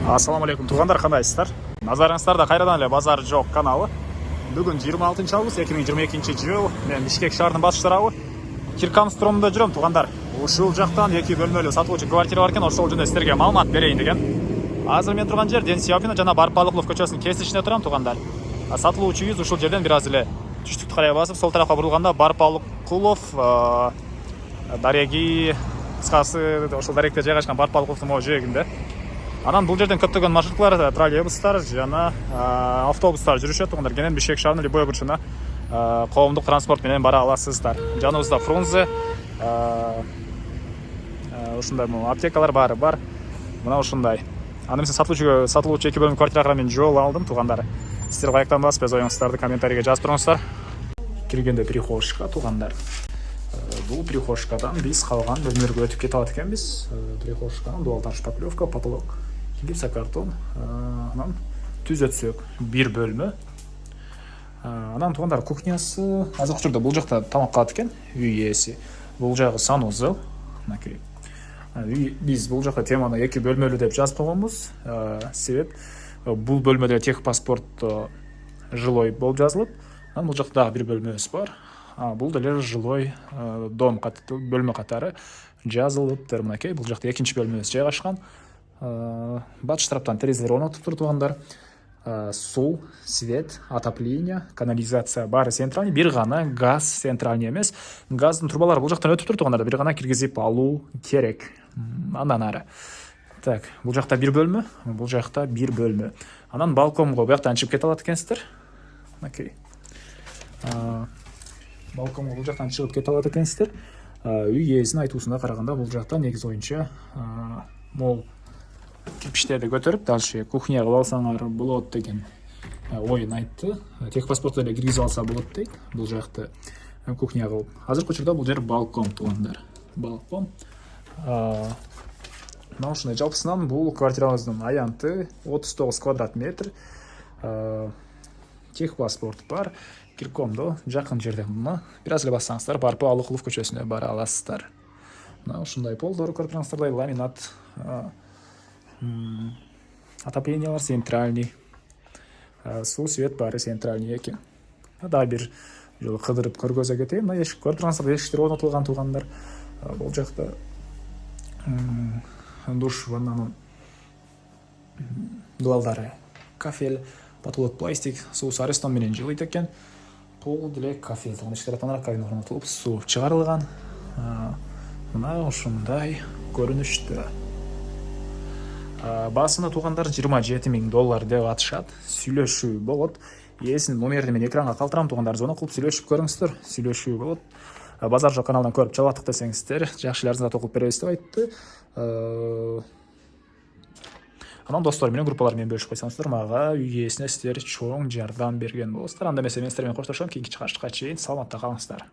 Ассаламу алейкум туғандар, қандайсыздар? Назарыңыздарда қайрадан эле базар жоқ каналы. Бүгін 26 август 2022 жыл. Мен Бишкек шаарынын батыш тарабы Кирканстромдо жүрөм туғандар. Ушул жактан 2 бөлмөлүү сатылуучу квартира бар экен, ошол жөнүндө силерге маалымат берейин деген. Азыр мен турган жер Ден Сяопина жана Барпалыклов көчөсүнүн кесишинде турам туғандар. Сатылуучу үйүбүз ушул жерден бир аз эле түштүктү карай басып, сол тарапка бурулганда Барпалыклов дареги кыскасы ошол даректе жайгашкан Барпалыкловдун могу жээгинде. Анан бул жерден көптөгөн маршрутлар, троллейбустар жана автобустар жүрүшөт. Тугандар кенен Бишкек шаарынын любой бурчуна коомдук транспорт менен бара аласыздар. Жаныбызда Фрунзе, ушундай аптекалар баары бар. Мына ушундай. Аны мен сатылуучу 2 бөлмөлүү квартирага мен жол алдым тугандар. Сиздер каяктан басып, өз оюңуздарды комментарийге жазып туруңуздар. Киргенде прихожка тугандар. Бул прихожкадан биз калган бөлмөлөргө өтүп кете алат экенбиз. Прихожканын дуалдан шпаклевка, потолок, гипсокартон, анан түз өтсөк бир бөлмө. Анан тугандар кухнясы азыркы учурда бул жакта тамак калат экен, үй ээси. Бул жагы санузел. Мынакей. Биз бул жакта теманы 2 бөлмөлүү деп жазып койгонбуз. Себеп бул бөлмөдө техпаспорт жилой болуп жазылып, анан бул жакта дагы бир бөлмөбүз бар. Бул деле жилой дом бөлмө катары жазылыптыр. Мынакей, бул жакта 2-чи бөлмөбүз жайгашкан. Батыш тараптан терезелер орнотуптур тугандар. Суу, свет, отопление, канализация баары центральный, бир гана газ центральный эмес. Газдын трубалары бул жактан өтүп тур тугандар, бир гана киргизип алуу керек. Андан ары. Так, бул жакта бир бөлмө, бул жакта бир бөлмө. Анан балконго бияктан чыгып кете алат экенсиздер. Мынакей. Балконго бул жактан чыгып кете алат экенсиздер. Үй ээсинин айтуусуна караганда бул жакта негизи боюнча мол кирпичтерди көтөрүп дальше кухня кылып алсаңар болот деген оюн айтты. Техпаспорту эле киргизип алса болот дейт. Бул жакты кухня кылып. Азыркы учурда бул жер балкон тугандар. Балкон. Мына ушундай жалпысынан бул квартирабыздын аянты 39 квадрат метр. Техпаспорт бар. Киркомдо жакын жерде мына бир аз эле бассаңыздар Барпалыклов көчөсүнө бара аласыздар. Мына ушундай полдор көрүп турсаңыздар, ламинат, отоплениялар центральный, суу, свет баары центральный экен. Дагы бир жолу кыдырып көргөзө кетейин. Мына эшик көрүп турсаңыздар, эшиктер орнотулган тугандар. Бул жакта душ, ваннанын дуалдары кафель, потолок пластик, суу Арестон менен жылыйт экен. Пол деле кафель, эч тараптан раковина орнотулуп, суу чыгарылган. Мына ушундай көрүнүштө. Басына тугандар $27,000 деп атышат. Сүйлөшүү болот. Ээсинин номерин мен экранга калтырам тугандар, звонок кылып сүйлөшүп көрүңүздөр. Сүйлөшүү болот. Базар жок каналынан көрүп чалаттык десеңиздер, жакшы эле арзандап окуп беребиз деп айтты. Анан достор менен, группалар менен бөлүшүп койсоңуздар, мага үй ээсине сиздер чоң жардам берген болосуздар. Анда эмесе мен сиздер менен коштошом. Кийинки чыгышка чейин саламатта калыңыздар.